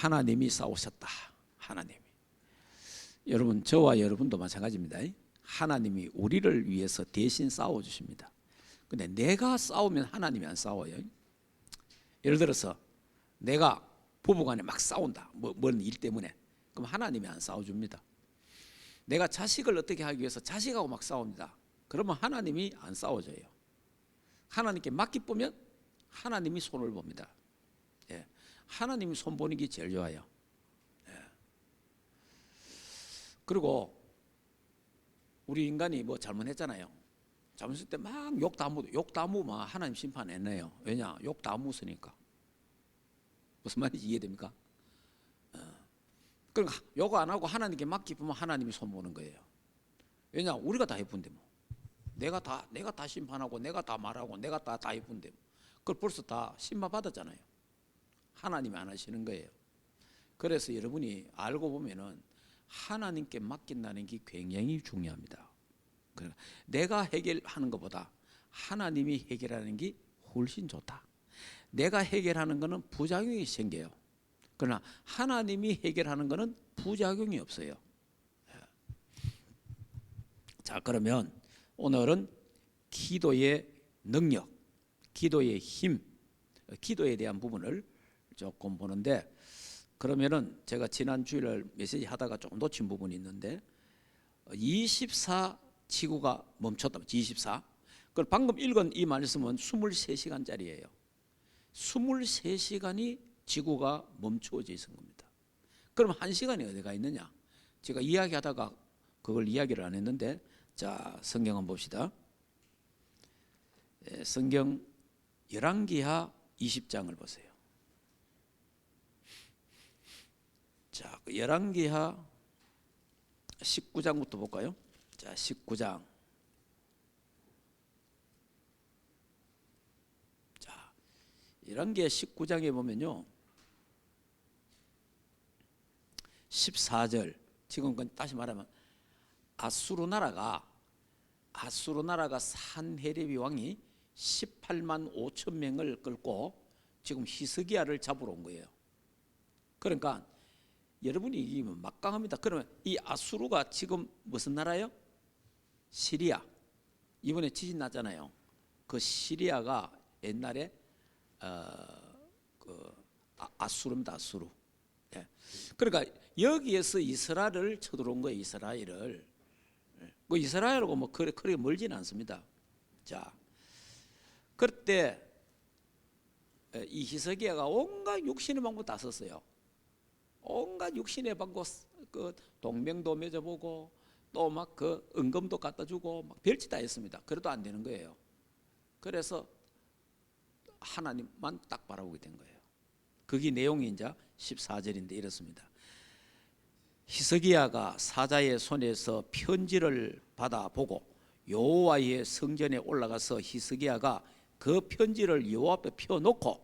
하나님이 싸우셨다. 하나님이. 여러분, 저와 여러분도 마찬가지입니다. 하나님이 우리를 위해서 대신 싸워주십니다. 근데 내가 싸우면 하나님이 안 싸워요. 예를 들어서 내가 부부간에 막 싸운다, 뭔 일 때문에. 그럼 하나님이 안 싸워줍니다. 내가 자식을 어떻게 하기 위해서 자식하고 막 싸웁니다. 그러면 하나님이 안 싸워줘요. 하나님께 맡기면 하나님이 손을 봅니다. 예. 하나님이 손 보는 게 제일 좋아요. 예. 그리고 우리 인간이 뭐 잘못했잖아요. 잘못했을 때 막 욕 다 묻으면 하나님 심판 안 해요. 왜냐? 욕 다 묻으니까. 무슨 말인지 이해됩니까? 그러니까 욕 안 하고 하나님께 맡기면 하나님이 손 보는 거예요. 왜냐? 우리가 다 예쁜데 뭐. 내가 다 심판하고 내가 다 말하고 내가 다 예쁜데 뭐. 그걸 벌써 다 심판 받았잖아요. 하나님이 안 하시는 거예요. 그래서 여러분이 알고 보면은 하나님께 맡긴다는 게 굉장히 중요합니다. 그러니까 내가 해결하는 것보다 하나님이 해결하는 게 훨씬 좋다. 내가 해결하는 것은 부작용이 생겨요. 그러나 하나님이 해결하는 것은 부작용이 없어요. 자, 그러면 오늘은 기도의 능력, 기도의 힘, 기도에 대한 부분을 조금 보는데, 그러면은 제가 지난 주일 메시지 하다가 조금 놓친 부분이 있는데 24 지구가 멈췄다. 24. 그 방금 읽은 이 말씀은 23시간짜리예요. 23시간이 지구가 멈추어져 있는 겁니다. 그럼 1시간이 어디가 있느냐? 제가 이야기하다가 그걸 이야기를 안 했는데, 자, 성경 한번 봅시다. 성경 열왕기하 20장을 보세요. 자, 열왕기하 19장부터 볼까요? 자, 19장. 자, 열왕기하 19장에 보면요, 14절. 지금 다시 말하면 아수르 나라가 산헤립 왕이 18만 5천 명을 끌고 지금 히스기야를 잡으러 온 거예요. 그러니까 여러분이 이기면 막강합니다. 그러면 이 아수르가 지금 무슨 나라예요? 시리아. 이번에 지진 났잖아요. 그 시리아가 옛날에 아수르입니다. 아수르. 예. 그러니까 여기에서 이스라엘을 쳐들어온 거예요. 이스라엘을. 그 이스라엘하고 뭐 그렇게 멀지는 않습니다. 자, 그때 이 히스기야가 온갖 육신의 방법 다 썼어요. 온갖 육신의 방법, 그 동맹도 맺어보고 또 막 그 은금도 갖다 주고 막 별짓 다 했습니다. 그래도 안 되는 거예요. 그래서 하나님만 딱 바라보게 된 거예요. 그게 내용이 이제 14절인데 이렇습니다. 히스기야가 사자의 손에서 편지를 받아보고 여호와의 성전에 올라가서 히스기야가 그 편지를 여호와 앞에 펴놓고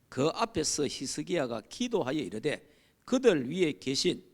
그 앞에서 히스기야가 기도하여 이르되 그들 위에 계신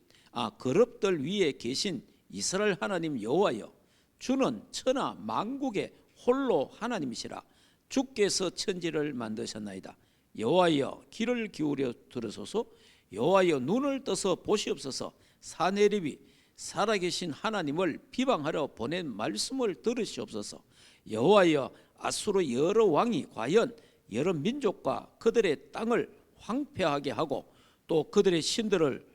그룹들 위에 계신 이스라엘 하나님 여호와여, 주는 천하 만국의 홀로 하나님이시라. 주께서 천지를 만드셨나이다. 여호와여, 귀를 기울여 들으소서. 여호와여, 눈을 떠서 보시옵소서. 산헤립이 살아계신 하나님을 비방하러 보낸 말씀을 들으시옵소서. 여호와여, 아수르 여러 왕이 과연 여러 민족과 그들의 땅을 황폐하게 하고 또 그들의 신들을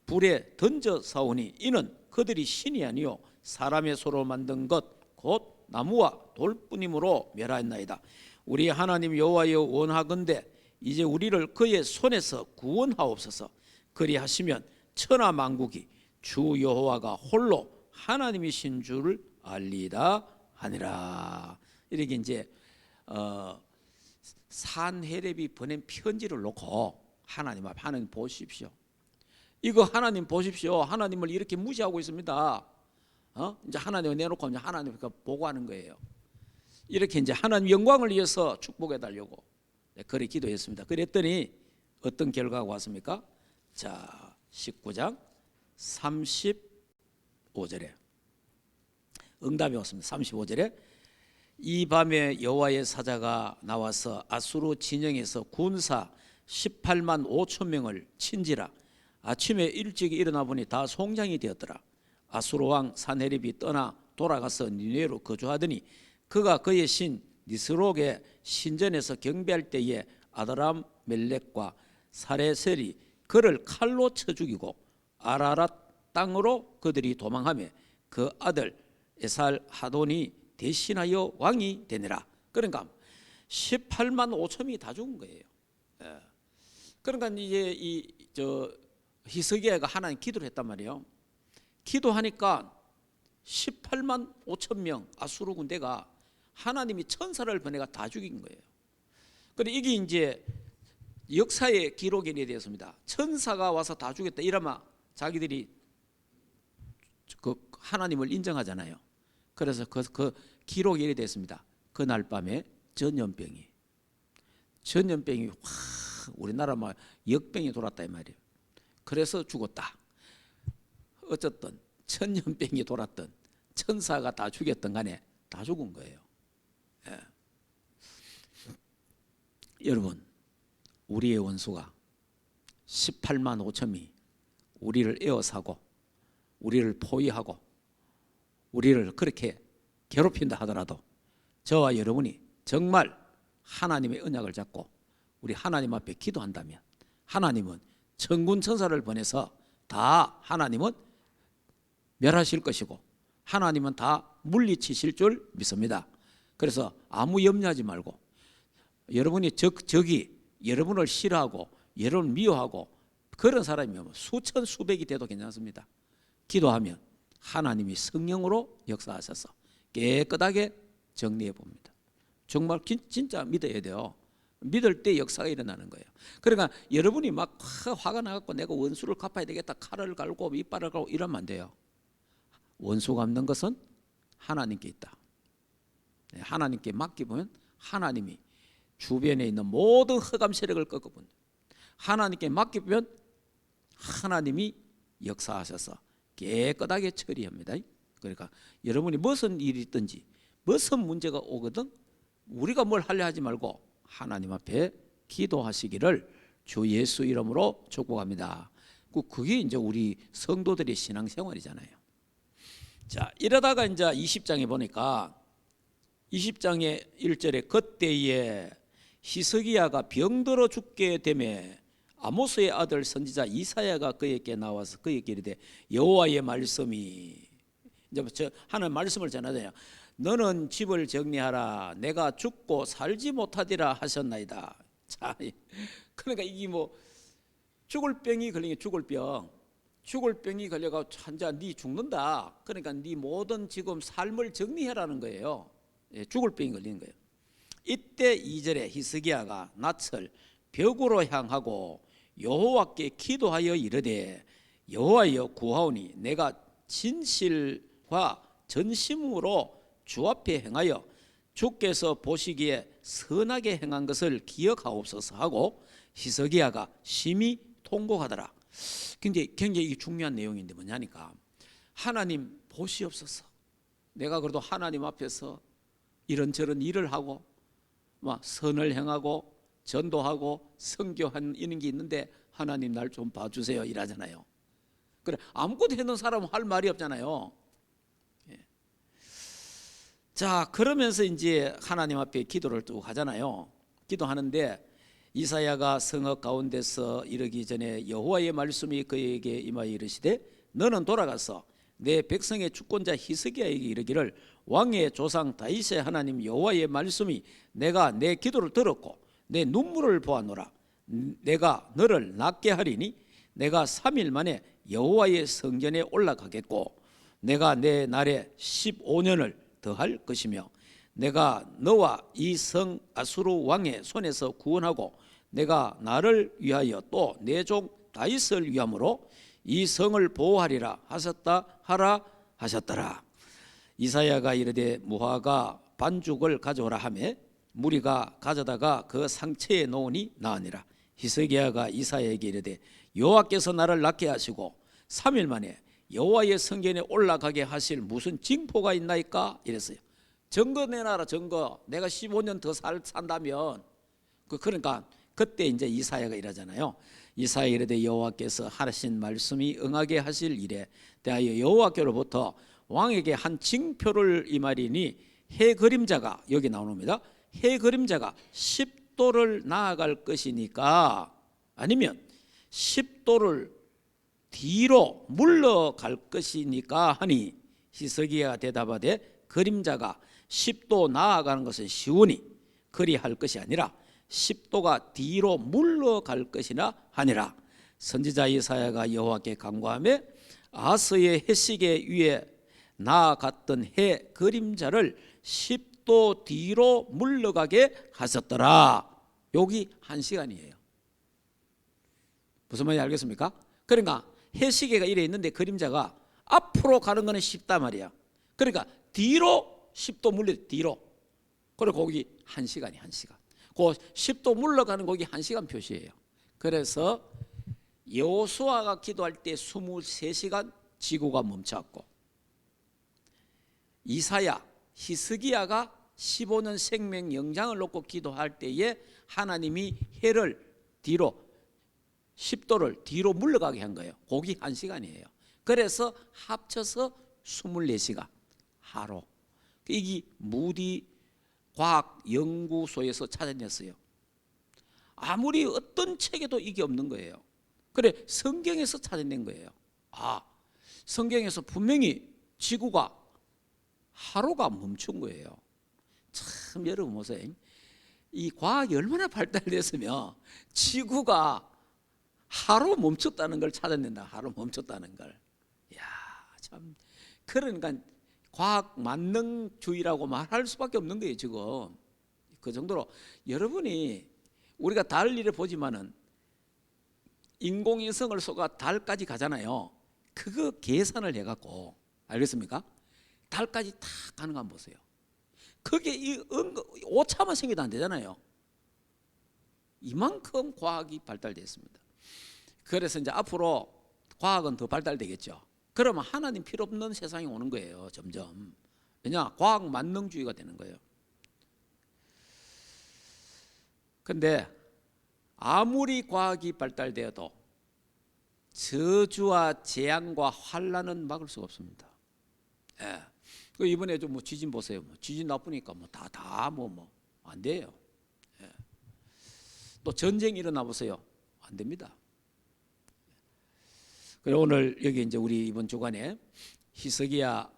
불에 던져 사오니 이는 그들이 신이 아니요 사람의 손으로 만든 것 곧 나무와 돌뿐이므로 멸하였나이다. 우리 하나님 여호와여, 원하건대 이제 우리를 그의 손에서 구원하옵소서. 그리하시면 천하 만국이 주 여호와가 홀로 하나님이신 줄을 알리다 하니라. 이렇게 이제 산헤립이 보낸 편지를 놓고 하나님 앞에, 하나님 보십시오. 이거 하나님 보십시오. 하나님을 이렇게 무시하고 있습니다. 이제 하나님을 내놓고 이제 하나님 보고하는 거예요. 이렇게 이제 하나님 영광을 위해서 축복해 달라고 그래 기도했습니다. 그랬더니 어떤 결과가 왔습니까? 자, 19장 35절에 응답이 왔습니다. 35절에 이 밤에 여호와의 사자가 나와서 아수르 진영에서 군사 18만 5천 명을 친지라. 아침에 일찍 일어나 보니 다 송장이 되었더라. 아수르 왕 사네립이 떠나 돌아가서 니네로 거주하더니 그가 그의 신 니스록의 신전에서 경배할 때에 아드람 멜렉과 사레셀이 그를 칼로 쳐 죽이고 아라랏 땅으로 그들이 도망하며 그 아들 에살 하돈이 대신하여 왕이 되니라. 그러니까 18만 5천이 다 죽은 거예요. 그러니까 이제 히스기야가 하나님 기도를 했단 말이에요. 기도하니까 18만 5천 명 아수르 군대가 하나님이 천사를 보내가 다 죽인 거예요. 그런데 이게 이제 역사의 기록이 되었습니다. 천사가 와서 다 죽였다 이러면 자기들이 그 하나님을 인정하잖아요. 그래서 그 기록이 이렇게 됐습니다. 그날 밤에 전염병이 우리나라 막 역병이 돌았다 이 말이에요. 그래서 죽었다. 어쨌든 전염병이 돌았던 천사가 다 죽였던 간에 다 죽은 거예요. 예. 여러분, 우리의 원수가 18만 5천이 우리를 에워싸고 우리를 포위하고 우리를 그렇게 괴롭힌다 하더라도 저와 여러분이 정말 하나님의 언약을 잡고 우리 하나님 앞에 기도한다면 하나님은 천군 천사를 보내서 다 하나님은 멸하실 것이고 하나님은 다 물리치실 줄 믿습니다. 그래서 아무 염려하지 말고 여러분이 적이 여러분을 싫어하고 여러분을 미워하고 그런 사람이면 수천 수백이 돼도 괜찮습니다. 기도하면 하나님이 성령으로 역사하셔서 깨끗하게 정리해 봅니다. 정말 진짜 믿어야 돼요. 믿을 때 역사가 일어나는 거예요. 그러니까 여러분이 막 화가 나갖고 내가 원수를 갚아야 되겠다 칼을 갈고 이빨을 갈고 이러면 안 돼요. 원수 갚는 것은 하나님께 있다. 하나님께 맡기면 하나님이 주변에 있는 모든 흑암 세력을 꺾어본다. 하나님께 맡기면 하나님이 역사하셔서 깨끗하게 처리합니다. 그러니까 여러분이 무슨 일이 있든지 무슨 문제가 오거든 우리가 뭘 하려 하지 말고 하나님 앞에 기도하시기를 주 예수 이름으로 축복합니다. 그게 이제 우리 성도들의 신앙생활이잖아요. 자, 이러다가 이제 20장에 보니까 20장의 1절에 그때에 히스기야가 병들어 죽게 되매 아모스의 아들 선지자 이사야가 그에게 나와서 그에게 이르되 여호와의 말씀이 이제 하나님 말씀을 전하잖아요. 너는 집을 정리하라. 내가 죽고 살지 못하리라 하셨나이다. 자, 그러니까 이게 뭐 죽을 병이 걸린 게 죽을 병이 걸려가 한자 네 죽는다. 그러니까 네 모든 지금 삶을 정리해라는 거예요. 죽을 병이 걸리는 거예요. 이때 2절에 히스기야가 낯을 벽으로 향하고 여호와께 기도하여 이르되 여호와여 구하오니 내가 진실과 전심으로 주 앞에 행하여 주께서 보시기에 선하게 행한 것을 기억하옵소서 하고 히스기야가 심히 통곡하더라. 굉장히 중요한 내용인데 뭐냐니까 하나님 보시옵소서. 내가 그래도 하나님 앞에서 이런저런 일을 하고 막 선을 행하고 전도하고 선교하는 이런 게 있는데 하나님 날 좀 봐주세요 이러잖아요. 그래 아무것도 해놓은 사람은 할 말이 없잖아요. 자, 그러면서 이제 하나님 앞에 기도를 쭉 하잖아요. 기도하는데 이사야가 성읍 가운데서 이르기 전에 여호와의 말씀이 그에게 임하여 이르시되 너는 돌아가서 내 백성의 주권자 히스기야에게 이르기를 왕의 조상 다윗의 하나님 여호와의 말씀이 내가 내 기도를 들었고 내 눈물을 보았노라. 내가 너를 낫게 하리니 내가 3일 만에 여호와의 성전에 올라가겠고 내가 내 날에 15년을 더할 것이며 내가 너와 이 성 아수르 왕의 손에서 구원하고 내가 나를 위하여 또 내 종 다윗을 위함으로 이 성을 보호하리라 하라 하셨더라. 이사야가 이르되 무화과 반죽을 가져오라 하며 무리가 가져다가 그 상처에 놓으니 나으니라. 히스기야가 이사야에게 이르되 여호와께서 나를 낫게 하시고 3일 만에 여호와의 성전에 올라가게 하실 무슨 징표가 있나이까 이랬어요. 증거 내놔라. 증거. 내가 15년 더 산다면 그러니까 그때 이제 이사야가 이러잖아요. 이사야 이르되 여호와께서 하신 말씀이 응하게 하실 일에 대하여 여호와께로부터 왕에게 한 징표를 이말이니 해 그림자가, 여기 나옵니다. 해 그림자가 10도를 나아갈 것이니까, 아니면 10도를 뒤로 물러갈 것이니까 하니, 히스기야가 대답하되 그림자가 10도 나아가는 것은 쉬우니 그리할 것이 아니라 10도가 뒤로 물러갈 것이나 하니라. 선지자 이사야가 여호와께 간구하며 아하스의 해시계 위에 나아갔던 해 그림자를 10도 뒤로 물러가게 하셨더라. 여기 1시간이에요. 무슨 말인지 알겠습니까? 그러니까 해시계가 이래 있는데 그림자가 앞으로 가는 거는 쉽단 말이야. 그러니까 뒤로 10도 물러, 뒤로. 그리고 거기 1시간이 1시간. 그 10도 물러가는 거기 1시간 표시예요. 그래서 여호수아가 기도할 때 23시간 지구가 멈췄고, 이사야, 히스기야가 15년 생명 영장을 놓고 기도할 때에 하나님이 해를 뒤로 10도를 뒤로 물러가게 한 거예요. 거기 1시간이에요. 그래서 합쳐서 24시간 하루. 이게 무디 과학연구소에서 찾아냈어요. 아무리 어떤 책에도 이게 없는 거예요. 그래, 성경에서 찾아낸 거예요. 아, 성경에서 분명히 지구가 하루가 멈춘 거예요. 참, 여러분 보세요. 이 과학이 얼마나 발달됐으면 지구가 하루 멈췄다는 걸 찾아낸다. 하루 멈췄다는 걸. 야, 참. 그러니까 과학 만능주의라고 말할 수밖에 없는 거예요, 지금. 그 정도로 여러분이, 우리가 달 일을 보지만은 인공위성을 쏘가 달까지 가잖아요. 그거 계산을 해갖고, 알겠습니까? 달까지 다 가는 거 한번 보세요. 그게 오차만 생겨도 안 되잖아요. 이만큼 과학이 발달됐습니다. 그래서 이제 앞으로 과학은 더 발달되겠죠. 그러면 하나님 필요 없는 세상이 오는 거예요, 점점. 왜냐? 과학 만능주의가 되는 거예요. 근데 아무리 과학이 발달되어도 저주와 재앙과 환란은 막을 수가 없습니다. 예. 이번에 좀 지진 보세요. 지진 나쁘니까 안 돼요. 예. 또 전쟁이 일어나 보세요. 안 됩니다. 그리고 오늘 여기 이제 우리 이번 주간에 히스기야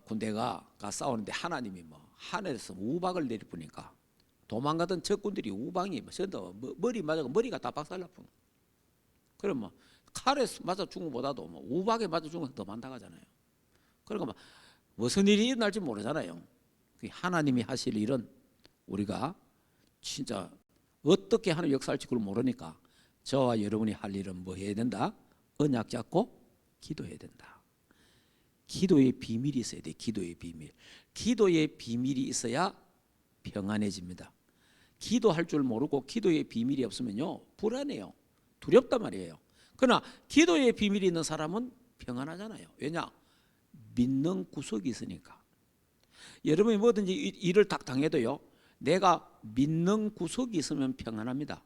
군대가 싸우는데 하나님이 하늘에서 우박을 내리보니까 도망가던 적군들이 우방이 전부 머리 맞아서 머리가 다 박살나고, 그럼 칼에 맞아 죽은 것보다도 우박에 맞아 죽은 게 더 많다가잖아요. 그러니까 무슨 일이 일어날지 모르잖아요. 하나님이 하실 일은 우리가 진짜 어떻게 하는 역사할지 그걸 모르니까 저와 여러분이 할 일은 뭐 해야 된다? 언약 잡고 기도해야 된다. 기도의 비밀이 있어야 돼. 기도의 비밀. 기도의 비밀이 있어야 평안해집니다. 기도할 줄 모르고 기도의 비밀이 없으면요, 불안해요. 두렵단 말이에요. 그러나 기도의 비밀이 있는 사람은 평안하잖아요. 왜냐? 믿는 구석이 있으니까. 여러분이 뭐든지 일을 딱 당해도요, 내가 믿는 구석이 있으면 평안합니다.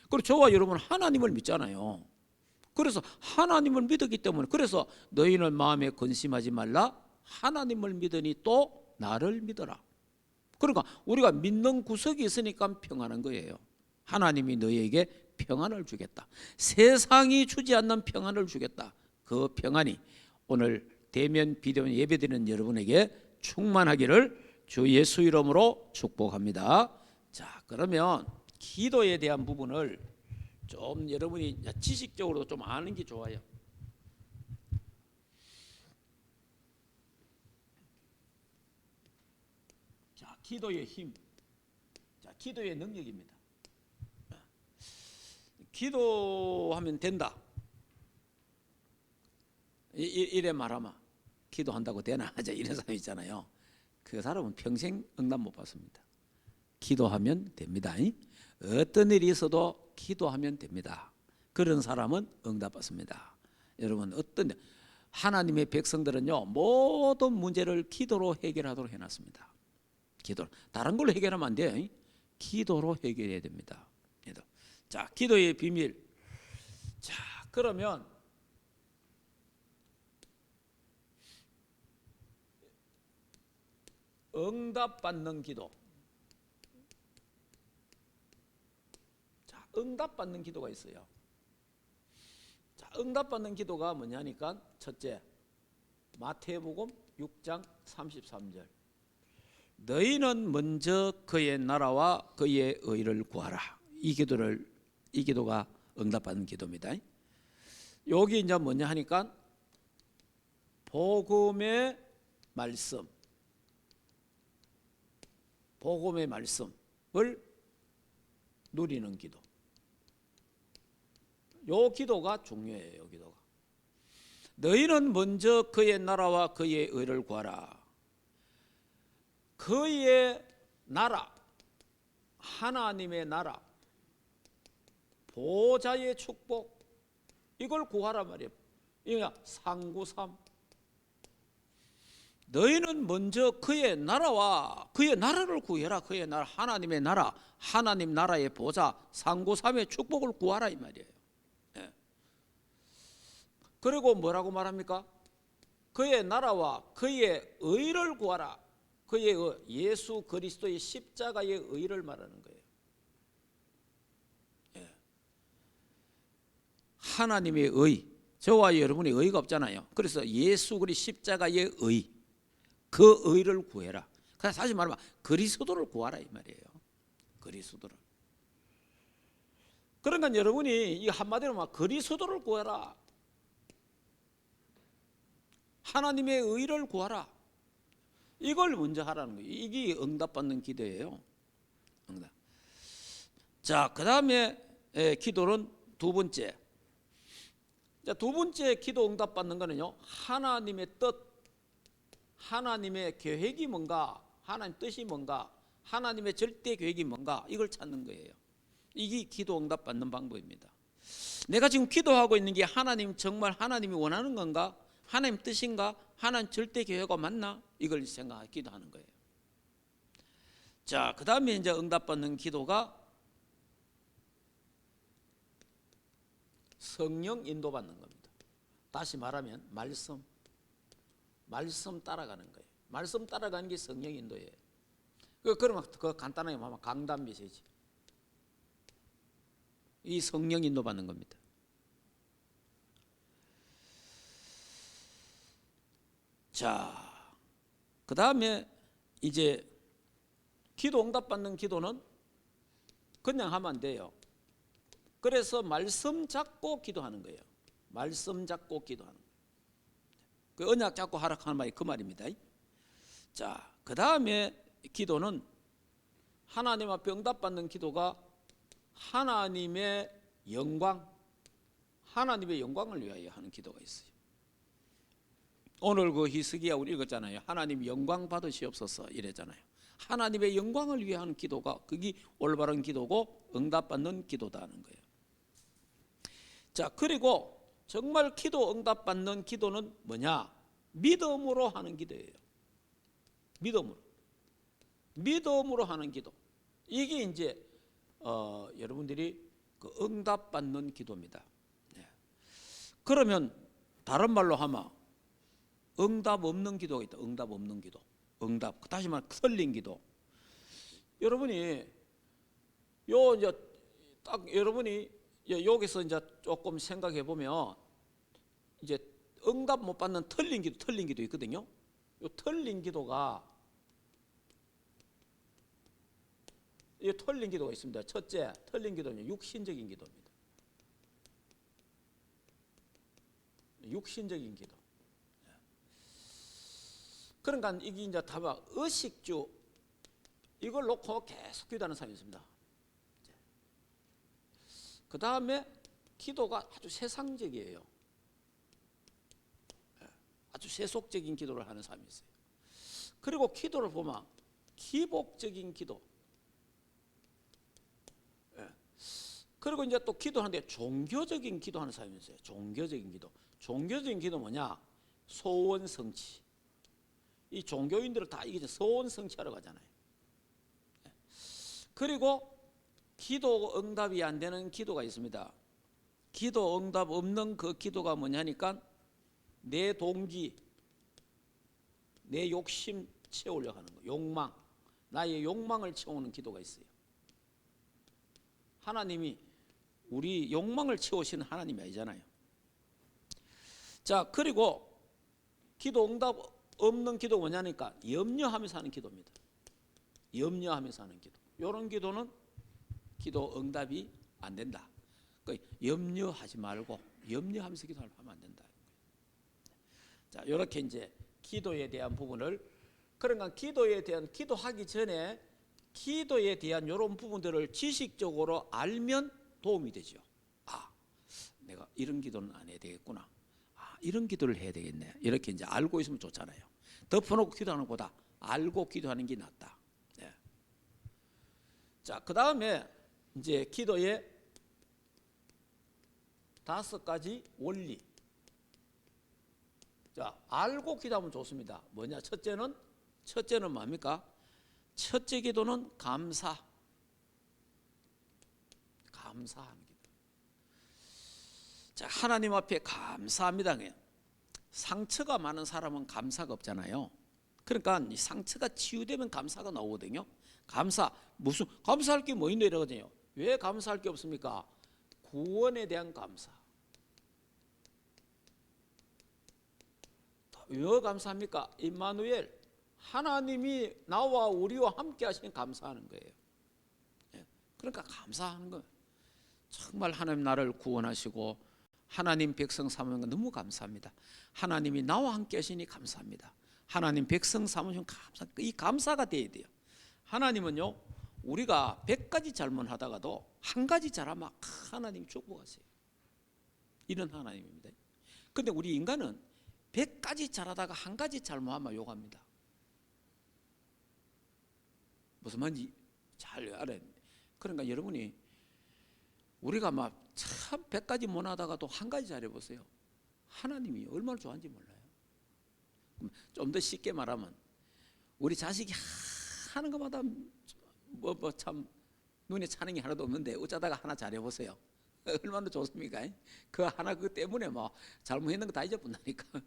그리고 저와 여러분은 하나님을 믿잖아요. 그래서 하나님을 믿었기 때문에, 그래서 너희는 마음에 근심하지 말라, 하나님을 믿으니 또 나를 믿어라. 그러니까 우리가 믿는 구석이 있으니까 평안한 거예요. 하나님이 너희에게 평안을 주겠다. 세상이 주지 않는 평안을 주겠다. 그 평안이 오늘 대면 비대면 예배드리는 여러분에게 충만하기를 주 예수 이름으로 축복합니다. 자, 그러면 기도에 대한 부분을 좀 여러분이 지식적으로 좀 아는 게 좋아요. 자, 기도의 힘. 자, 기도의 능력입니다. 기도하면 된다. 이래 말하면 기도한다고 되나 하자 이런 사람 있잖아요. 그 사람은 평생 응답 못 받습니다. 기도하면 됩니다. 어떤 일이 있어도 기도하면 됩니다. 그런 사람은 응답 받습니다. 여러분, 하나님의 백성들은요, 모든 문제를 기도로 해결하도록 해놨습니다. 기도, 다른 걸로 해결하면 안 돼요. 기도로 해결해야 됩니다. 자, 기도의 비밀. 자, 그러면 응답받는 기도. 자, 응답받는 기도가 있어요. 자, 응답받는 기도가 뭐냐니까 첫째, 마태복음 6장 33절. 너희는 먼저 그의 나라와 그의 의를 구하라. 이 기도가 응답받는 기도입니다. 여기 이제 뭐냐 하니까 복음의 말씀을 누리는 기도. 요 기도가 중요해요. 요 기도가. 너희는 먼저 그의 나라와 그의 의를 구하라. 그의 나라, 하나님의 나라, 보좌의 축복, 이걸 구하라 말이에요. 이게 상구삼. 너희는 먼저 그의 나라와 그의 나라를 구해라. 그의 나라, 하나님의 나라, 하나님 나라의 보좌, 상구삼의 축복을 구하라 이 말이에요. 예. 그리고 뭐라고 말합니까? 그의 나라와 그의 의를 구하라. 그의 예수 그리스도의 십자가의 의를 말하는 거예요. 예. 하나님의 의, 저와 여러분의 의가 없잖아요. 그래서 예수 그리스도 십자가의 의, 그 의를 구해라. 그래서 다시 말하면 그리스도를 구하라 이 말이에요. 그리스도를. 그러니까 여러분이 이 한마디로 막 그리스도를 구해라. 하나님의 의를 구하라. 이걸 먼저 하라는 거예요. 이게 응답받는 기도예요. 응답. 자, 그 다음에 기도는 두 번째. 자, 두 번째 기도 응답받는 거는요, 하나님의 뜻, 하나님의 계획이 뭔가, 하나님 뜻이 뭔가, 하나님의 절대 계획이 뭔가, 이걸 찾는 거예요. 이게 기도 응답받는 방법입니다. 내가 지금 기도하고 있는 게 하나님 정말 하나님이 원하는 건가? 하나님 뜻인가? 하나님 절대 계획가 맞나? 이걸 생각하고 기도하는 거예요. 자, 그 다음에 이제 응답받는 기도가 성령 인도받는 겁니다. 다시 말하면 말씀 따라가는 거예요. 말씀 따라가는 게 성령 인도예요. 그러면 그 간단하게 말하면 강단 메시지. 이 성령 인도받는 겁니다. 자, 그 다음에 이제 기도 응답받는 기도는 그냥 하면 안 돼요. 그래서 말씀 잡고 기도하는 거예요. 말씀 잡고 기도하는 거예요. 그 언약 잡고 하라 하는 말이 그 말입니다. 자, 그 다음에 기도는 하나님 앞에 응답받는 기도가 하나님의 영광을 위하여 하는 기도가 있어요. 오늘 그 히스기야 우리 읽었잖아요. 하나님 영광 받으시옵소서 이랬잖아요. 하나님의 영광을 위해 하는 기도가 그게 올바른 기도고 응답받는 기도다는 거예요. 자, 그리고 정말 기도 응답받는 기도는 뭐냐? 믿음으로 하는 기도예요. 믿음으로 하는 기도. 이게 이제 여러분들이 그 응답받는 기도입니다. 네. 그러면 다른 말로 하면 응답 없는 기도가 있다. 응답 없는 기도. 다시 말해 틀린 기도. 여러분이 이제 딱 여러분이 여기서 이제 조금 생각해 보면 이제 응답 못 받는 틀린 기도 있거든요. 이 틀린 기도가 있습니다. 첫째, 틀린 기도는 육신적인 기도입니다. 육신적인 기도. 그러니까 이게 이제 다만 의식주 이걸 놓고 계속 기도하는 사람이 있습니다. 그 다음에 기도가 아주 세상적이에요. 아주 세속적인 기도를 하는 사람이 있어요. 그리고 기도를 보면 기복적인 기도. 그리고 이제 또 기도하는데 종교적인 기도하는 사람이 있어요. 종교적인 기도 뭐냐? 소원 성취. 이 종교인들을 다 이게 소원 성취하러 가잖아요. 그리고 기도 응답이 안 되는 기도가 있습니다. 기도 응답 없는 그 기도가 뭐냐니까 내 동기, 내 욕심 채우려고 하는 거, 욕망, 나의 욕망을 채우는 기도가 있어요. 하나님이 우리 욕망을 채우시는 하나님이 아니잖아요. 자, 그리고 기도 응답 없는 기도 뭐냐니까 염려하면서 하는 기도입니다. 염려하면서 하는 기도. 이런 기도는 기도 응답이 안 된다. 그러니까 염려하지 말고 염려하면서 기도하면 안 된다. 자, 이렇게 이제 기도에 대한 부분을, 그러니까 기도에 대한, 기도하기 전에 기도에 대한 이런 부분들을 지식적으로 알면 도움이 되죠. 아, 내가 이런 기도는 안 해야 되겠구나. 아, 이런 기도를 해야 되겠네. 이렇게 이제 알고 있으면 좋잖아요. 덮어놓고 기도하는 것보다 알고 기도하는 게 낫다. 네. 자, 그 다음에 이제 기도의 5가지 원리. 자, 알고 기도하면 좋습니다. 뭐냐? 첫째는 뭡니까? 첫째 기도는 감사하는 기도. 자, 하나님 앞에 감사합니다. 상처가 많은 사람은 감사가 없잖아요. 그러니까 이 상처가 치유되면 감사가 나오거든요. 무슨 감사할 게 뭐 있노 이러거든요. 왜 감사할 게 없습니까? 구원에 대한 감사. 왜 감사합니까? 임마누엘, 하나님이 나와 우리와 함께 하시니 감사하는 거예요. 그러니까 감사하는 거예요. 정말 하나님 나를 구원하시고 하나님 백성 삼는 거 너무 감사합니다. 하나님이 나와 함께 하시니 감사합니다. 하나님 백성 삼으시면 감사, 이 감사가 돼야 돼요. 하나님은요, 우리가 100가지 잘못하다가도 한 가지 잘하면 하나님 축복하세요. 이런 하나님입니다. 근데 우리 인간은 100가지 잘하다가 한 가지 잘못하면 욕합니다. 무슨 말인지 잘 알아야 됩니다. 그러니까 여러분이 우리가 막 참 100가지 못하다가도 한 가지 잘해보세요. 하나님이 얼마나 좋아하는지 몰라요. 좀 더 쉽게 말하면 우리 자식이 하는 것마다 참 눈에 차는 게 하나도 없는데 어쩌다가 하나 잘해보세요. 얼마나 좋습니까? 그 하나 그 때문에 막 잘못했는 거 다 잊어본다니까.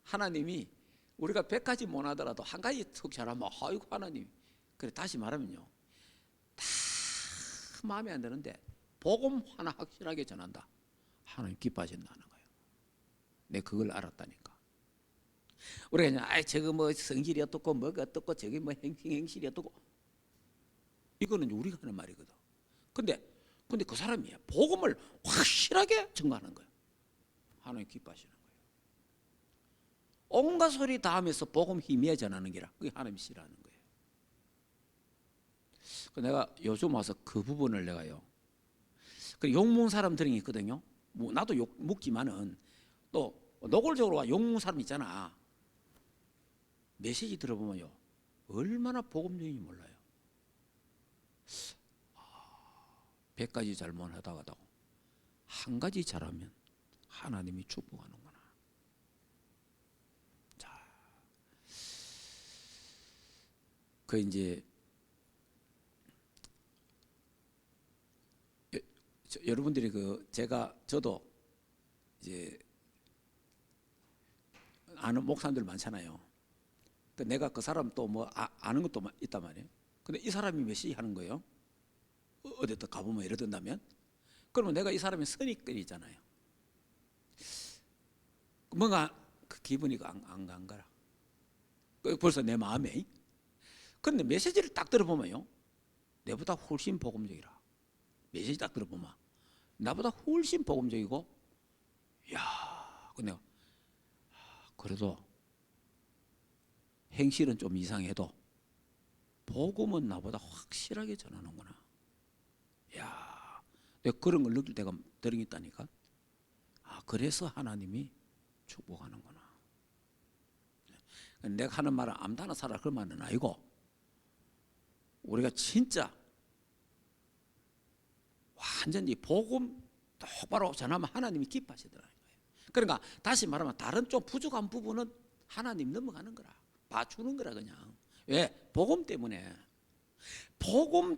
하나님이 우리가 100가지 못하더라도 한 가지 툭 잘하면 아이고 하나님. 그래 다시 말하면요, 다 마음에 안 드는데 복음 하나 확실하게 전한다. 하나님 기뻐하신다는 거예요. 내가 그걸 알았다니까. 우리가 그냥 저거 뭐 성질이 어떻고 뭐가 어떻고 저게 뭐 행실이 어떻고, 이거는 우리가 하는 말이거든. 근데 그 사람이 복음을 확실하게 전가하는 거예요. 하나님 기뻐하시는 거예요. 온갖 소리 다 하면서 복음 희미하게 전하는 게라, 그게 하나님이 싫어하는 거예요. 내가 요즘 와서 그 부분을 내가요, 욕먹는 사람들이 있거든요. 나도 욕 먹지만은 또 노골적으로 욕먹는 사람 있잖아. 메시지 들어보면요, 얼마나 복음적인지 몰라요. 100가지 잘못하다가도 한 가지 잘하면 하나님이 축복하는구나. 자, 이제 여러분들이 저도 이제 아는 목사님들 많잖아요. 내가 그 사람 또 뭐 아는 것도 있단 말이에요. 근데 이 사람이 메시지 하는 거예요. 어디 또 가보면 이러던다면, 그러면 내가 이 사람의 선입견이잖아요. 뭔가 그 기분이 안 간 거라. 벌써 내 마음에. 그런데 메시지를 딱 들어보면요, 내보다 훨씬 복음적이라. 메시지 딱 들어보면 나보다 훨씬 복음적이고, 야, 근데 그래도 행실은 좀 이상해도 복음은 나보다 확실하게 전하는구나. 야, 내가 그런 걸 느낄 때가 들은 있다니까. 그래서 하나님이 축복하는구나. 내가 하는 말은 아무나 살아 그런 말은 아니고, 우리가 진짜 완전히 복음 똑바로 전하면 하나님이 기뻐하시더라는 거예요. 그러니까 다시 말하면 다른 좀 부족한 부분은 하나님 넘어가는 거라, 봐주는 거라. 그냥 왜? 복음 때문에. 복음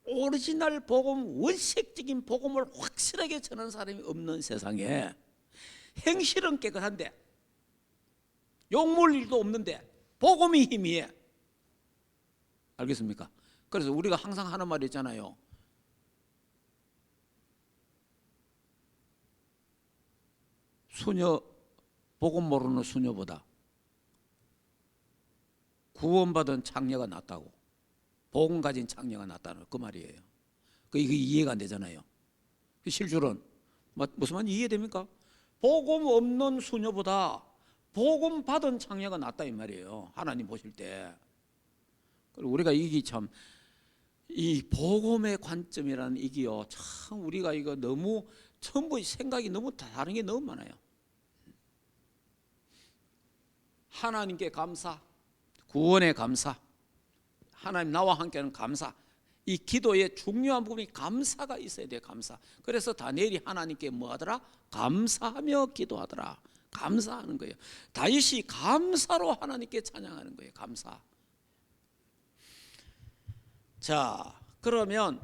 오리지널 복음, 원색적인 복음을 확실하게 전하는 사람이 없는 세상에 행실은 깨끗한데 욕먹을 일도 없는데 복음이 희미해. 알겠습니까? 그래서 우리가 항상 하는 말이 있잖아요. 수녀, 복음 모르는 수녀보다 구원받은 창녀가 낫다고. 복음 가진 창녀가 낫다는 그 말이에요. 이게 이해가 안 되잖아요. 실줄은 무슨 말인지 이해됩니까? 복음 없는 수녀보다 복음 받은 창녀가 낫다 이 말이에요. 하나님 보실 때. 그리고 우리가 이게 참 이 복음의 관점이라는 이게요, 참 우리가 이거 너무 전부 생각이 너무 다른 게 너무 많아요. 하나님께 감사, 구원에 감사, 하나님 나와 함께하는 감사. 이 기도의 중요한 부분이 감사가 있어야 돼요. 감사. 그래서 다니엘이 하나님께 뭐 하더라? 감사하며 기도하더라. 감사하는 거예요. 다윗이 감사로 하나님께 찬양하는 거예요. 감사. 자, 그러면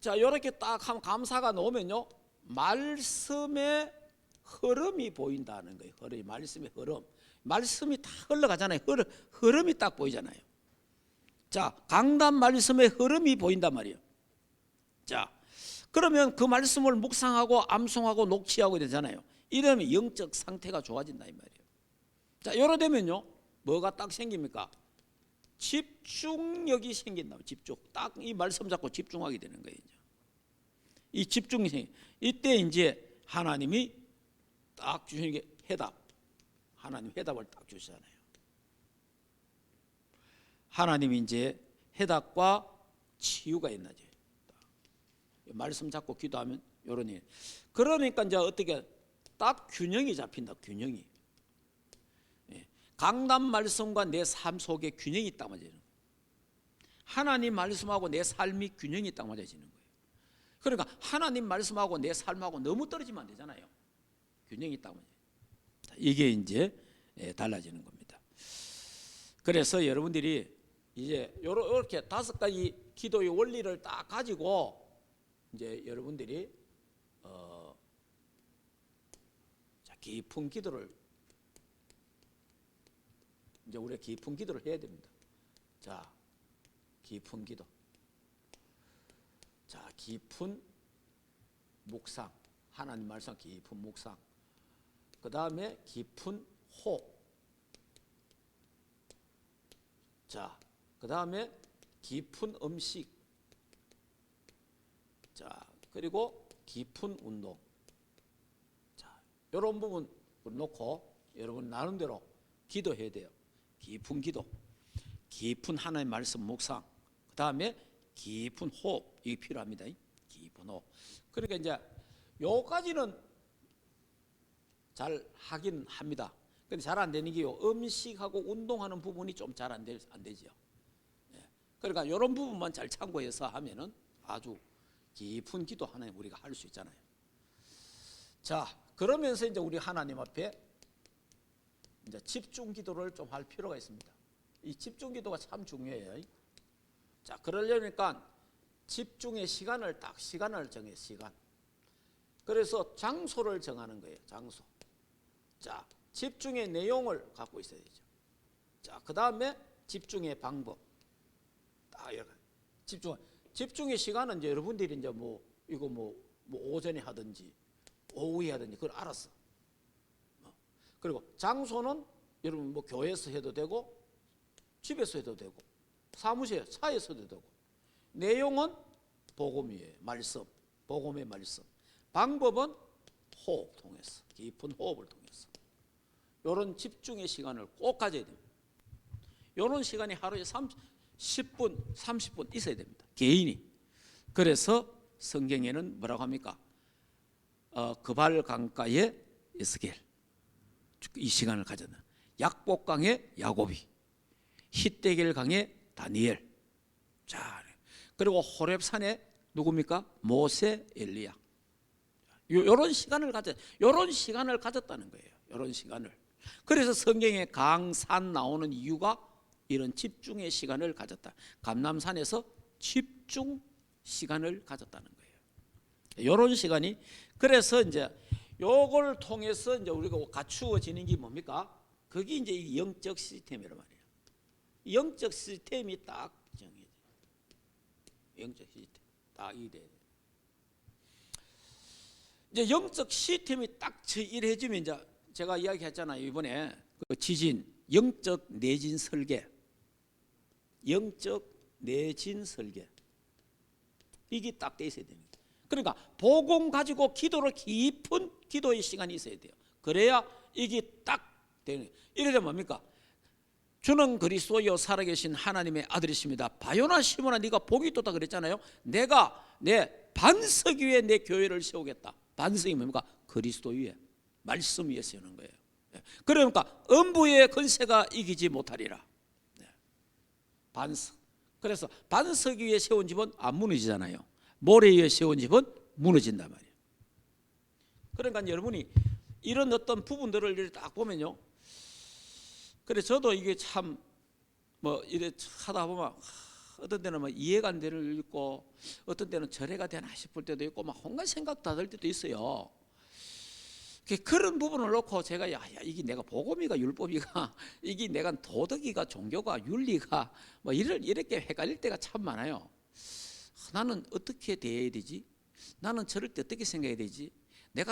자, 이렇게 딱 하면 감사가 나오면요, 말씀의 흐름이 보인다는 거예요. 흐름이, 말씀의 흐름. 말씀이 다 흘러가잖아요. 흐름이 딱 보이잖아요. 자, 강단 말씀의 흐름이 보인단 말이에요. 자, 그러면 그 말씀을 묵상하고 암송하고 녹취하고 되잖아요. 이러면 영적 상태가 좋아진다 이 말이에요. 자, 이러 되면요, 뭐가 딱 생깁니까? 집중력이 생긴다. 집중. 딱 이 말씀 잡고 집중하게 되는 거예요. 이 집중이 생겨. 이때 이제 하나님이 딱 주시는 게 해답. 하나님 해답을 딱 주시잖아요. 하나님이 이제 해답과 치유가 있나죠. 말씀 잡고 기도하면 요런 일. 그러니까 이제 어떻게 딱 균형이 잡힌다. 균형이. 강단 말씀과 내 삶 속에 균형이 딱 맞아지는 거예요. 하나님 말씀하고 내 삶이 균형이 딱 맞아지는 거예요. 그러니까 하나님 말씀하고 내 삶하고 너무 떨어지면 안 되잖아요. 균형이 딱 맞아요. 이게 이제 달라지는 겁니다. 그래서 여러분들이 이제 이렇게 5가지 기도의 원리를 딱 가지고 이제 여러분들이 깊은 기도를 이제 우리가 깊은 기도를 해야 됩니다. 자, 깊은 기도. 자, 깊은 묵상. 하나님 말씀 깊은 묵상. 그 다음에 깊은 호흡. 자, 그 다음에 깊은 음식. 자, 그리고 깊은 운동. 자, 이런 부분 놓고 여러분 나름대로 기도해야 돼요. 깊은 기도, 깊은 하나님의 말씀 묵상, 그 다음에 깊은 호흡, 이게 필요합니다. 깊은 호흡. 그러니까 이제 요까지는 잘 하긴 합니다. 근데 잘 안 되는 게요, 음식하고 운동하는 부분이 좀 잘 안 되죠. 그러니까 이런 부분만 잘 참고해서 하면은 아주 깊은 기도 하나님 우리가 할 수 있잖아요. 자, 그러면서 이제 우리 하나님 앞에 이제 집중 기도를 좀 할 필요가 있습니다. 이 집중 기도가 참 중요해요. 자, 그러려니까 집중의 시간을 정해, 시간. 그래서 장소를 정하는 거예요. 장소. 자, 집중의 내용을 갖고 있어야 되죠. 자, 그 다음에 집중의 방법. 딱 이렇게 집중의 시간은 이제 여러분들이 이제 이거 오전에 하든지 오후에 하든지 그걸 알았어. 그리고 장소는 여러분 교회에서 해도 되고 집에서 해도 되고 사무실, 차에서도 되고, 내용은 복음이에요. 말씀, 복음의 말씀. 방법은 호흡 통해서, 깊은 호흡을 통해서. 이런 집중의 시간을 꼭 가져야 됩니다. 이런 시간이 하루에 10분, 30분 있어야 됩니다. 개인이. 그래서 성경에는 뭐라고 합니까? 그발 강가에 에스겔, 이 시간을 가졌는, 약복강에 야곱이, 히데겔 강에 다니엘. 자, 그리고 호렙산에 누굽니까? 모세, 엘리야. 요런 시간을 가졌다는 거예요. 요런 시간을. 그래서 성경에 강산 나오는 이유가 이런 집중의 시간을 가졌다. 감람산에서 집중 시간을 가졌다는 거예요. 이런 시간이, 그래서 이제 요걸 통해서 이제 우리가 갖추어지는 게 뭡니까? 그게 이제 이 영적 시스템이란 말이에요. 영적 시스템이 딱 정해져. 영적 시스템 딱 이래. 이제 영적 시스템이 딱 이래지면 이제 제가 이야기했잖아요. 이번에 그 지진, 영적 내진 설계, 영적 내진 설계, 이게 딱 돼 있어야 됩니다. 그러니까 복음 가지고 기도를 깊은 기도의 시간이 있어야 돼요. 그래야 이게 딱 되는. 이래야 뭡니까? 주는 그리스도요 살아계신 하나님의 아들이십니다. 바요나 시몬아 네가 복이 있다 그랬잖아요. 내가 내 반석 위에 내 교회를 세우겠다. 반석이 뭡니까? 그리스도 위에, 말씀 위에 세우는 거예요. 그러니까 음부의 권세가 이기지 못하리라. 반석. 그래서 반석 위에 세운 집은 안 무너지잖아요. 모래 위에 세운 집은 무너진단 말이에요. 그러니까 여러분이 이런 어떤 부분들을 이렇게 딱 보면요. 그래 저도 이게 참 뭐 이래 하다 보면 어떤 때는 막 이해가 안 되는 일 있고, 어떤 때는 절해가 되나 싶을 때도 있고, 막 온갖 생각 다 들 때도 있어요. 그런 부분을 놓고 제가 야 이게 내가 복음이가 율법이가, 이게 내가 도덕이가 종교가 윤리가 뭐 이렇게 헷갈릴 때가 참 많아요. 나는 어떻게 대해야 되지? 나는 저럴 때 어떻게 생각해야 되지?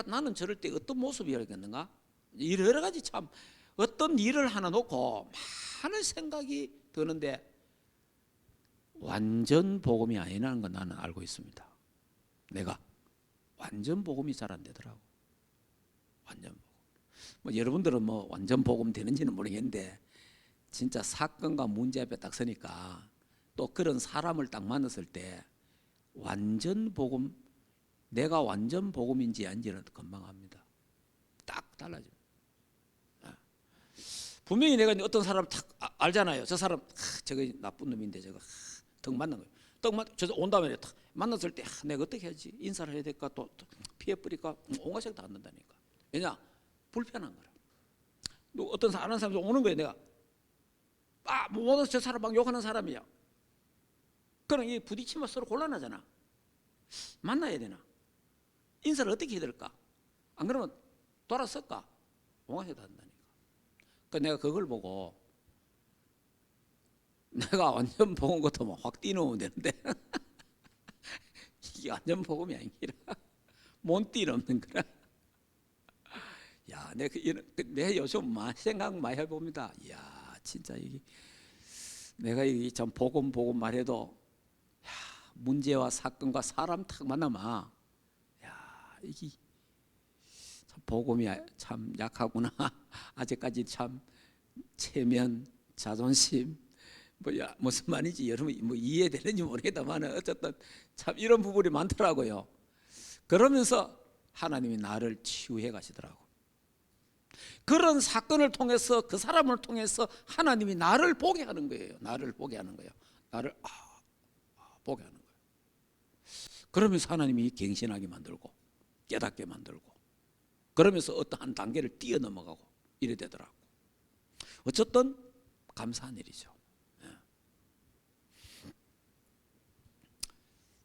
나는 저럴 때 어떤 모습이어야겠는가? 여러 가지 참 어떤 일을 하나 놓고 많은 생각이 드는데 완전 복음이 아니라는 건 나는 알고 있습니다. 내가 완전 복음이 잘 안 되더라고. 완전 복음. 뭐 여러분들은 뭐 완전 복음 되는지는 모르겠는데, 진짜 사건과 문제 앞에 딱 서니까 또 그런 사람을 딱 만났을 때 완전 복음, 내가 완전 복음인지 아닌지는 금방 압니다. 딱 달라집니다. 분명히 내가 어떤 사람을 딱 알잖아요. 저 사람 저거 나쁜 놈인데 저거 덕 만난 거예요. 저 온 다음에 딱 만났을 때 내가 어떻게 해야지? 인사를 해야 될까? 또 피해 뿌릴까? 온갖 생각 다 안 난다니까. 왜냐? 불편한 거라. 또 어떤 아는 사람도 오는 거예요. 내가 못 와서 저 사람 막 욕하는 사람이야. 그럼 이 부딪히면 서로 곤란하잖아. 만나야 되나? 인사를 어떻게 해야 될까? 안 그러면 돌아설까? 온갖 생각 다 한다니까. 그러니까 내가 그걸 보고 내가 완전 복음 같으면 확 뛰어넘으면 되는데 이게 완전 복음이 아니라 못 뛰어넘는 거라. 야, 내가 요즘 많이 생각 많이 해봅니다. 야, 진짜 이게 내가 이게 참 복음 말해도 야, 문제와 사건과 사람 탁 만나면 야, 이게 참 복음이 참 약하구나. 아직까지 참 체면, 자존심, 뭐야 무슨 말인지 여러분 뭐 이해되는지 모르겠다만 어쨌든 참 이런 부분이 많더라고요. 그러면서 하나님이 나를 치유해 가시더라고. 그런 사건을 통해서, 그 사람을 통해서 하나님이 나를 보게 하는 거예요. 나를 보게 하는 거예요. 나를 보게 하는 거예요. 그러면서 하나님이 갱신하게 만들고 깨닫게 만들고, 그러면서 어떠한 단계를 뛰어넘어가고 이래 되더라고. 어쨌든 감사한 일이죠.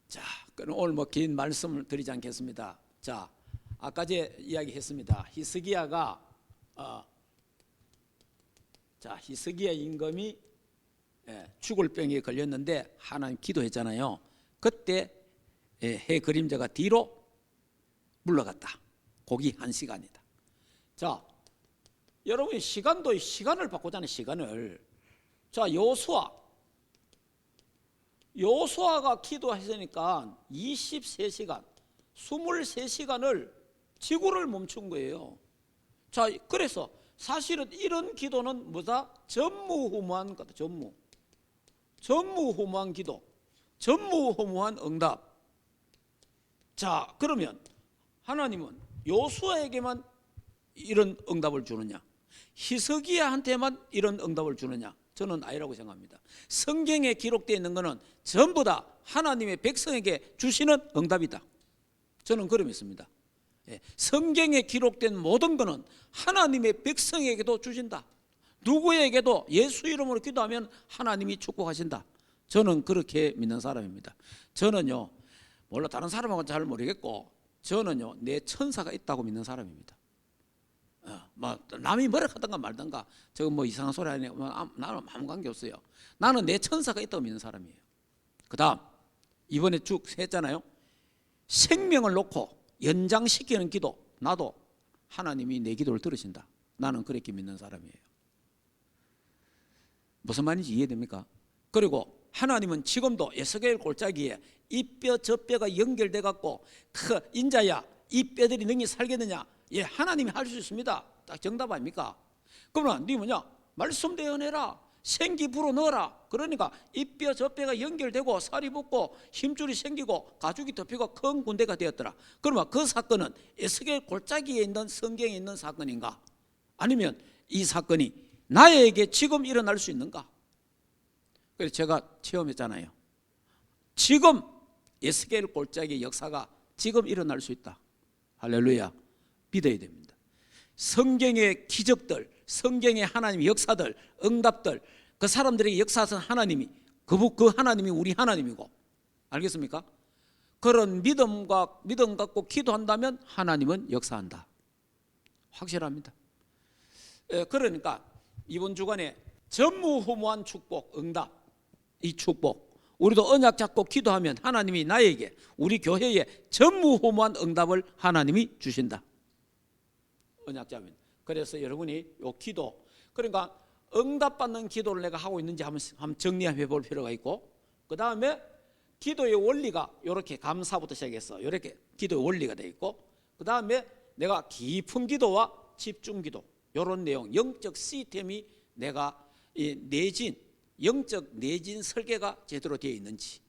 자, 그럼 오늘 뭐 긴 말씀을 드리지 않겠습니다. 자, 아까 제 이야기했습니다. 히스기야가 히스기야 임금이 죽을 병에 걸렸는데 하나님 기도했잖아요. 그때 해 그림자가 뒤로 물러갔다. 거기 한 시간이다. 자, 여러분이 시간을 바꾸잖아요. 시간을. 자, 요수아가 기도했으니까 23시간 23시간을 지구를 멈춘 거예요. 자, 그래서 사실은 이런 기도는 뭐다? 전무후무한 거다. 전무후무한 기도, 전무후무한 응답. 자, 그러면 하나님은 요수아에게만 이런 응답을 주느냐, 히스기야한테만 이런 응답을 주느냐? 저는 아니라고 생각합니다. 성경에 기록되어 있는 것은 전부 다 하나님의 백성에게 주시는 응답이다. 저는 그런 믿습니다. 성경에 기록된 모든 것은 하나님의 백성에게도 주신다. 누구에게도 예수 이름으로 기도하면 하나님이 축복하신다. 저는 그렇게 믿는 사람입니다. 저는요, 몰라, 다른 사람하고는 잘 모르겠고 저는요 내 천사가 있다고 믿는 사람입니다. 뭐 남이 뭐라 하든가 말든가 저거 뭐 이상한 소리 하네, 나는 아무 관계 없어요. 나는 내 천사가 있다고 믿는 사람이에요. 그 다음 이번에 쭉 했잖아요. 생명을 놓고 연장시키는 기도, 나도 하나님이 내 기도를 들으신다. 나는 그렇게 믿는 사람이에요. 무슨 말인지 이해됩니까? 그리고 하나님은 지금도 에스겔 골짜기에 이 뼈 저 뼈가 연결돼 갖고 인자야 이 뼈들이 능히 살겠느냐? 예, 하나님이 할 수 있습니다. 딱 정답 아닙니까? 그러면 네 뭐냐? 말씀 대언해라. 생기 불어넣어라. 그러니까 이 뼈 저 뼈가 연결되고 살이 붙고 힘줄이 생기고 가죽이 덮이고 큰 군대가 되었더라. 그러면 그 사건은 에스겔 골짜기에 있는 성경에 있는 사건인가? 아니면 이 사건이 나에게 지금 일어날 수 있는가? 그래서 제가 체험했잖아요. 지금 에스겔 골짜기 역사가 지금 일어날 수 있다. 할렐루야. 믿어야 됩니다. 성경의 기적들, 성경의 하나님의 역사들, 응답들, 그 사람들에게 역사하신 하나님이 그 하나님이 우리 하나님이고, 알겠습니까? 그런 믿음 갖고 기도한다면 하나님은 역사한다. 확실합니다. 그러니까 이번 주간에 전무후무한 축복, 응답, 이 축복, 우리도 언약 잡고 기도하면 하나님이 나에게, 우리 교회에 전무후무한 응답을 하나님이 주신다. 언약 잡으면. 그래서 여러분이 요 기도, 그러니까 응답받는 기도를 내가 하고 있는지 한번 정리해 볼 필요가 있고, 그 다음에 기도의 원리가 이렇게 감사부터 시작해서 이렇게 기도의 원리가 되어 있고, 그 다음에 내가 깊은 기도와 집중 기도, 이런 내용, 영적 시스템이 내가 영적 내진 설계가 제대로 되어 있는지.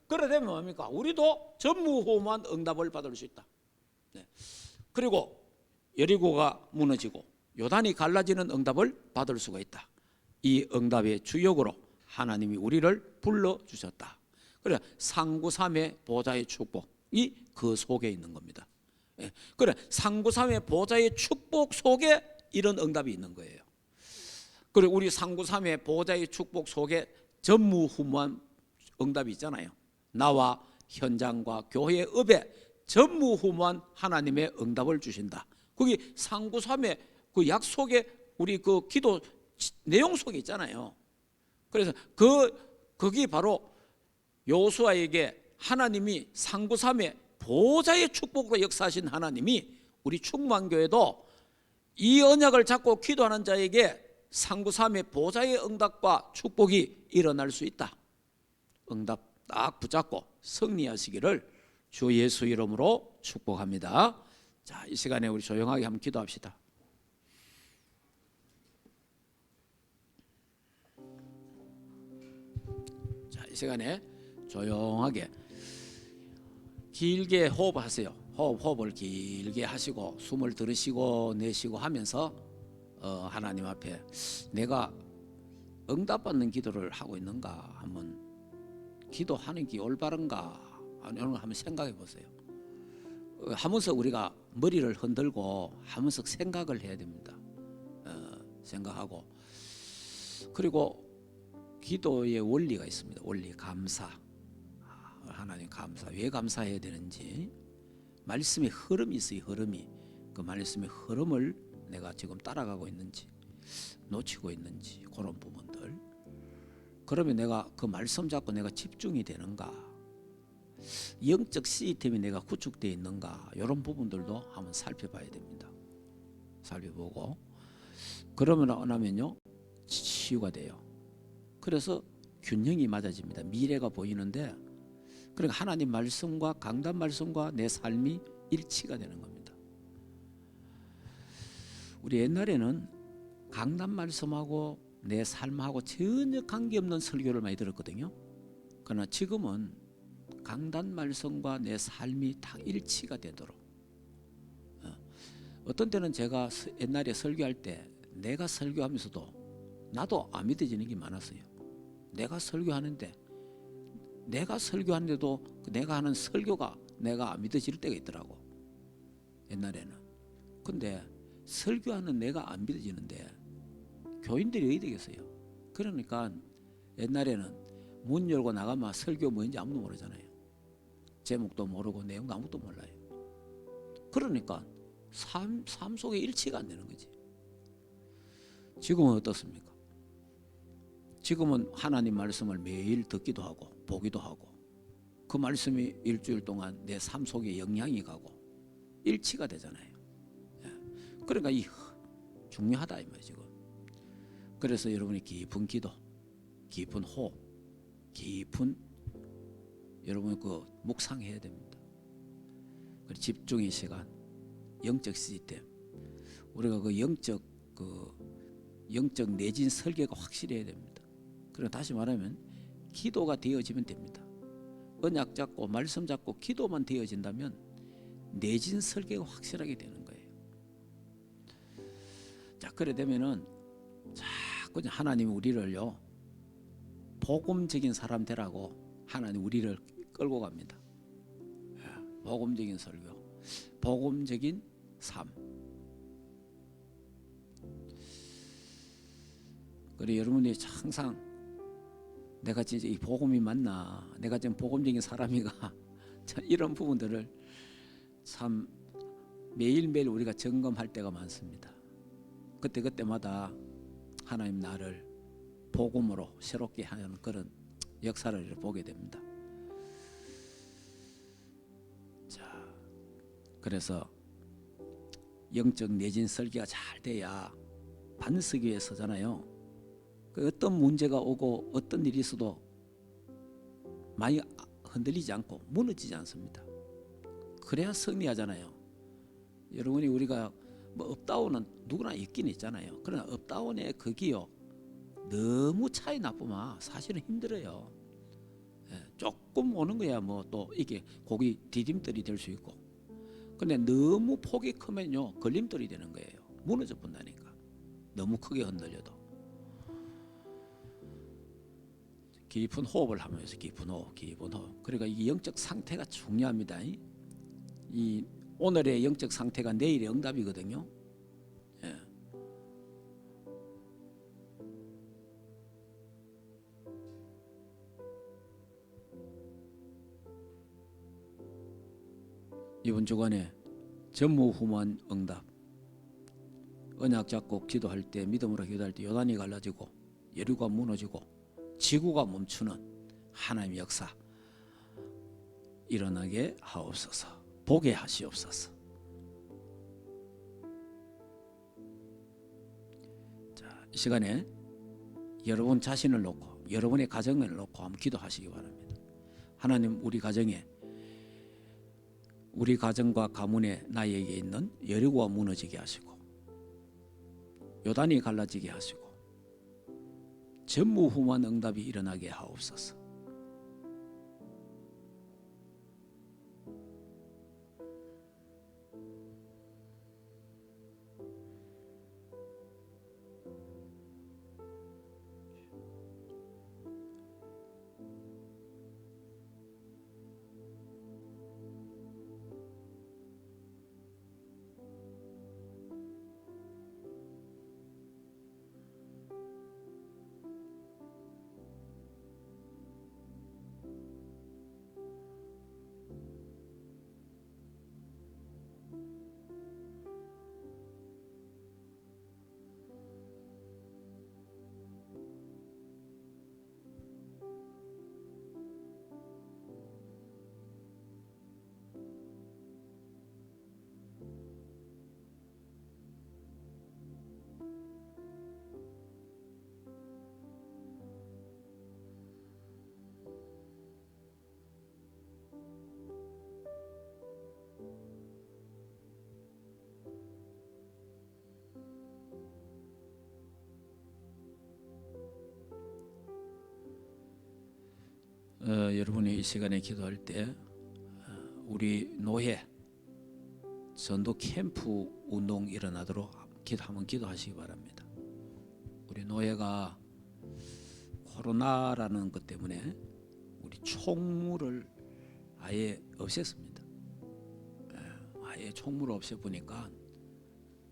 그러려면 뭡니까? 우리도 전무후무한 응답을 받을 수 있다. 그리고 여리고가 무너지고 요단이 갈라지는 응답을 받을 수가 있다. 이 응답의 주역으로 하나님이 우리를 불러주셨다. 그래, 상구삼의 보좌의 축복이 그 속에 있는 겁니다. 그래, 상구삼의 보좌의 축복 속에 이런 응답이 있는 거예요. 그리고 우리 상구삼의 보좌의 축복 속에 전무후무한 응답이 있잖아요. 나와 현장과 교회의 업에 전무후무한 하나님의 응답을 주신다. 거기 상구삼의 그 약속에 우리 그 기도 내용 속에 있잖아요. 그래서 그게 바로 여호수아에게 하나님이 상구삼의 보좌의 축복으로 역사하신 하나님이 우리 충만교회도 이 언약을 잡고 기도하는 자에게 상구삼의 보좌의 응답과 축복이 일어날 수 있다. 응답 딱 붙잡고 승리하시기를 주 예수 이름으로 축복합니다. 자, 이 시간에 우리 조용하게 한번 기도합시다. 자, 이 시간에 조용하게 길게 호흡하세요. 호흡을 길게 하시고 숨을 들으시고 내쉬고 하면서 하나님 앞에 내가 응답받는 기도를 하고 있는가 한번, 기도하는 게 올바른가 이런 걸 한번 생각해 보세요. 하면서 우리가 머리를 흔들고 하면서 생각을 해야 됩니다. 생각하고, 그리고 기도의 원리가 있습니다. 원리, 감사. 하나님 감사. 왜 감사해야 되는지, 말씀의 흐름이 있어요. 흐름이. 그 말씀의 흐름을 내가 지금 따라가고 있는지 놓치고 있는지 그런 부분들. 그러면 내가 그 말씀 잡고 내가 집중이 되는가, 영적 시스템이 내가 구축되어 있는가, 이런 부분들도 한번 살펴봐야 됩니다. 살펴보고 그러면 하면요 치유가 돼요. 그래서 균형이 맞아집니다. 미래가 보이는데, 그러니까 하나님 말씀과 강단 말씀과 내 삶이 일치가 되는 겁니다. 우리 옛날에는 강단 말씀하고 내 삶하고 전혀 관계없는 설교를 많이 들었거든요. 그러나 지금은 강단 말씀과 내 삶이 다 일치가 되도록, 어떤 때는 제가 옛날에 설교할 때 내가 설교하면서도 나도 안 믿어지는 게 많았어요. 내가 설교하는데도 내가 하는 설교가 내가 안 믿어질 때가 있더라고, 옛날에는. 근데 설교하는 내가 안 믿어지는데 교인들이 어디 되겠어요? 그러니까 옛날에는 문 열고 나가면 설교 뭔지 아무도 모르잖아요. 제목도 모르고 내용도 아무것도 몰라요. 그러니까 삶 속에 일치가 안 되는 거지. 지금은 어떻습니까? 지금은 하나님 말씀을 매일 듣기도 하고 보기도 하고 그 말씀이 일주일 동안 내 삶 속에 영향이 가고 일치가 되잖아요. 그러니까 이 중요하다 이 말이죠. 그래서 여러분이 깊은 기도, 깊은 호흡, 깊은 여러분 그 묵상해야 됩니다. 그리고 집중의 시간, 영적 시스템, 우리가 그 영적 내진 설계가 확실해야 됩니다. 그리고 다시 말하면 기도가 되어지면 됩니다. 언약 잡고 말씀 잡고 기도만 되어진다면 내진 설계가 확실하게 되는 거예요. 자, 그래 되면은 자꾸 하나님 우리를요 복음적인 사람 되라고 하나님 우리를 끌고 갑니다. 복음적인 설교, 복음적인 삶. 그래 여러분이 항상 내가 진짜 이 복음이 맞나, 내가 지금 복음적인 사람이가 이런 부분들을 참 매일매일 우리가 점검할 때가 많습니다. 그때마다 하나님 나를 복음으로 새롭게 하는 그런 역사를 보게 됩니다. 자, 그래서 영적 내진 설계가 잘 돼야 반석 위에 서잖아요. 그 어떤 문제가 오고 어떤 일이 있어도 많이 흔들리지 않고 무너지지 않습니다. 그래야 승리하잖아요. 여러분이 우리가 뭐 업다운은 누구나 있긴 있잖아요. 그러나 업다운의 거기요 너무 차이 나쁘면 사실은 힘들어요. 조금 오는 거야 뭐 또 이게 고기 디딤돌이 될 수 있고, 근데 너무 폭이 크면요 걸림돌이 되는 거예요. 무너져 본다니까. 너무 크게 흔들려도. 깊은 호흡을 하면서 깊은 호흡. 그러니까 이 영적 상태가 중요합니다. 이 오늘의 영적 상태가 내일의 응답이거든요. 예. 이번 주간에 전무후무한 응답, 언약 잡고 기도할 때, 믿음으로 기도할 때 요단이 갈라지고 여리고가 무너지고 지구가 멈추는 하나님의 역사 일어나게 하옵소서. 보게 하시옵소서. 자, 이 시간에 여러분 자신을 놓고 여러분의 가정을 놓고 한번 기도하시기 바랍니다. 하나님, 우리 가정과 가문에 나에게 있는 여리고가 무너지게 하시고 요단이 갈라지게 하시고 전무후무한 응답이 일어나게 하옵소서. 여러분이 이 시간에 기도할 때 우리 노예 전도 캠프 운동 일어나도록 한번 기도하시기 바랍니다. 우리 노예가 코로나라는 것 때문에 우리 총무를 아예 없앴습니다. 아예 총무를 없애보니까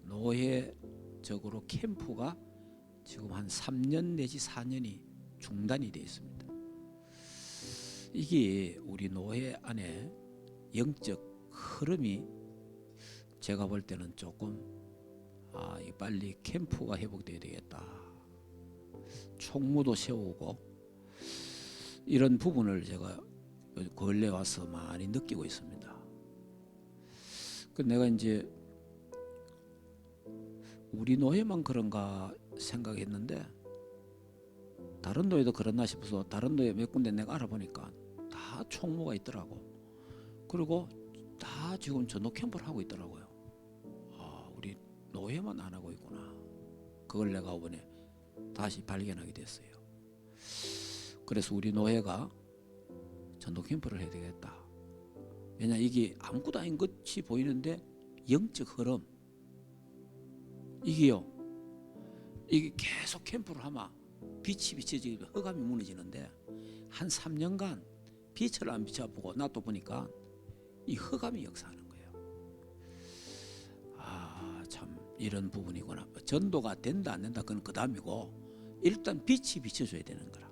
노예적으로 캠프가 지금 한 3년 내지 4년이 중단이 되어 있습니다. 이게 우리 노예 안에 영적 흐름이 제가 볼 때는 조금 빨리 캠프가 회복돼야 되겠다. 총무도 세우고 이런 부분을 제가 근래 와서 많이 느끼고 있습니다. 그 내가 이제 우리 노예만 그런가 생각했는데 다른 노예도 그렇나 싶어서 다른 노예 몇 군데 내가 알아보니까 다 총무가 있더라고. 그리고 다 지금 전도 캠프를 하고 있더라고요. 우리 노예만 안 하고 있구나. 그걸 내가 이번에 다시 발견하게 됐어요. 그래서 우리 노예가 전도 캠프를 해야 되겠다. 왜냐 이게 아무것도 아닌 것이 보이는데 영적 흐름 이게 계속 캠프를 하면 빛이 비춰지고 흑암이 무너지는데 한 3년간 빛을 안 비춰보고 놔둬보니까 이 흑암이 역사하는 거예요. 참 이런 부분이구나. 전도가 된다 안 된다 그건 그 다음이고 일단 빛이 비춰줘야 되는 거라.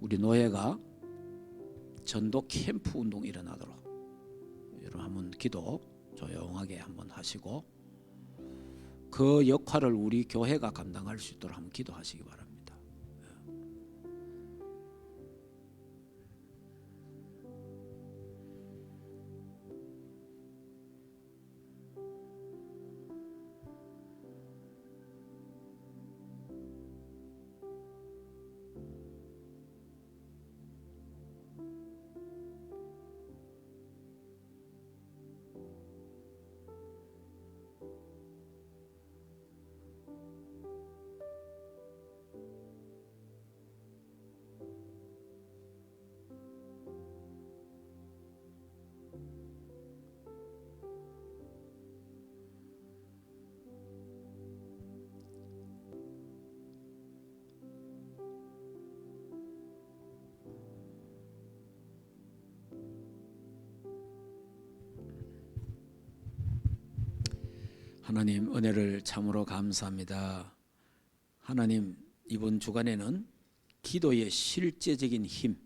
우리 노예가 전도 캠프 운동이 일어나도록 여러분 한번 기도 조용하게 한번 하시고 그 역할을 우리 교회가 감당할 수 있도록 한번 기도하시기 바랍니다. 하나님 은혜를 참으로 감사합니다. 하나님 이번 주간에는 기도의 실제적인 힘,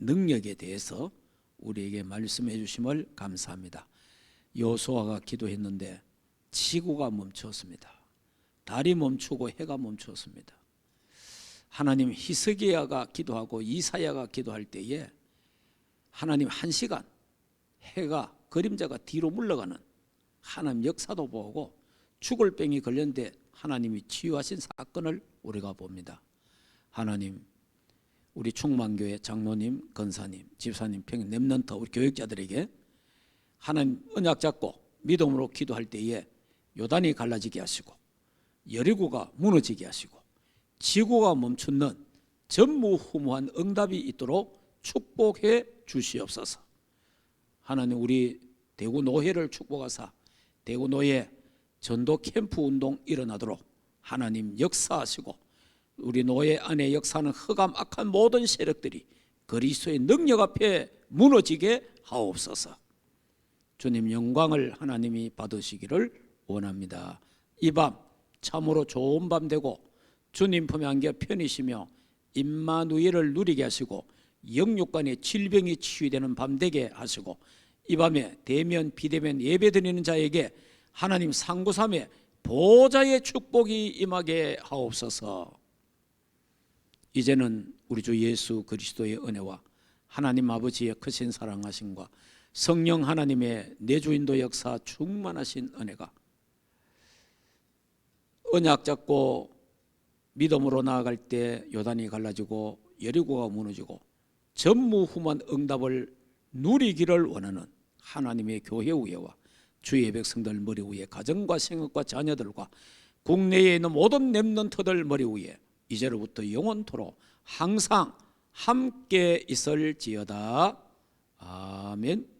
능력에 대해서 우리에게 말씀해 주심을 감사합니다. 여호수아가 기도했는데 지구가 멈추었습니다. 달이 멈추고 해가 멈추었습니다. 하나님 히스기야가 기도하고 이사야가 기도할 때에 하나님 1시간 해가 그림자가 뒤로 물러가는 하나님 역사도 보고 죽을 병이 걸렸는데 하나님이 치유하신 사건을 우리가 봅니다. 하나님 우리 충만교회 장로님, 권사님, 집사님, 평 렘넌트 우리 교육자들에게 하나님 언약 잡고 믿음으로 기도할 때에 요단이 갈라지게 하시고 여리고가 무너지게 하시고 지구가 멈추는 전무후무한 응답이 있도록 축복해 주시옵소서. 하나님 우리 대구 노회를 축복하사 대구 노예 전도 캠프 운동 일어나도록 하나님 역사하시고 우리 노예 안에 역사하는 흑암 악한 모든 세력들이 그리스도의 능력 앞에 무너지게 하옵소서. 주님 영광을 하나님이 받으시기를 원합니다. 이 밤 참으로 좋은 밤 되고 주님 품에 안겨 편히쉬며 임마누엘을 누리게 하시고 영육간의 질병이 치유되는 밤 되게 하시고 이 밤에 대면 비대면 예배드리는 자에게 하나님 상구삼의 보좌의 축복이 임하게 하옵소서. 이제는 우리 주 예수 그리스도의 은혜와 하나님 아버지의 크신 사랑하심과 성령 하나님의 내주인도 역사 충만하신 은혜가 언약 잡고 믿음으로 나아갈 때 요단이 갈라지고 여리고가 무너지고 전무후무한 응답을 누리기를 원하는 하나님의 교회 위에와 주의 백성들 머리 위에 가정과 생업과 자녀들과 국내에 있는 모든 렘넌트들 머리 위에 이제로부터 영원토록 항상 함께 있을지어다. 아멘.